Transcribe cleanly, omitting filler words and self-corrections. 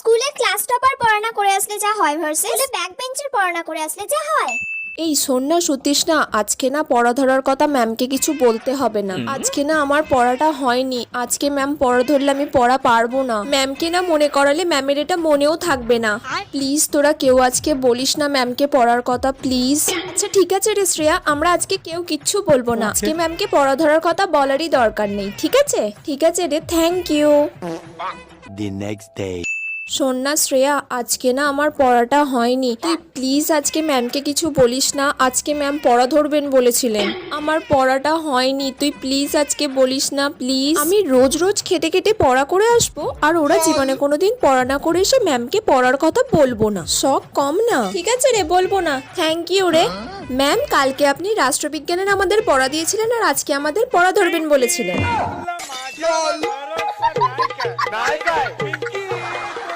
স্কুলে class topper পড়াশোনা করে আসলে যা হয় ভার্সেস ব্যাক বেঞ্চের পড়াশোনা করে আসলে যা হয়। এই শোন না সতীশ না, আজকে না পড়া ধরার কথা ম্যামকে কিছু বলতে হবে না। আজকে না আমার পড়াটা হয়নি, আজকে ম্যাম পড়া ধরলে আমি পড়া পারবো না। ম্যামকে না মনে করালে ম্যামের এটা মনেও থাকবে না। প্লিজ তোরা কেউ আজকে বলিস না ম্যামকে পড়ার কথা, প্লিজ। আচ্ছা ঠিক আছে রে শ্রেয়া, আমরা আজকে কেউ কিচ্ছু বলবো না। আজকে ম্যামকে পড়া ধরার কথা বলারই দরকার নেই, ঠিক আছে? ঠিক আছে রে, thank you. The next day. শোন না শ্রেয়া, আজকে না আমার পড়াটা হয়নি, তুই প্লিজ আজকে ম্যামকে কিছু বলিস না। আজকে ম্যাম পড়া ধরবেন বলেছিলেন, আমার পড়াটা হয়নি, তুই প্লিজ আজকে বলিস না প্লিজ। আমি রোজ রোজ খেটে খেটে পড়া করে আসবো, আর ওরা জীবনে কোনোদিন পড়া না করে এসে ম্যামকে পড়ার কথা বলবো না। শখ কম না? ঠিক আছে রে, বলবো না। থ্যাংক ইউ রে। ম্যাম, কালকে আপনি রাষ্ট্রবিজ্ঞানের আমাদের পড়া দিয়েছিলেন, আর আজকে আমাদের পড়া ধরবেন বলেছিলেন।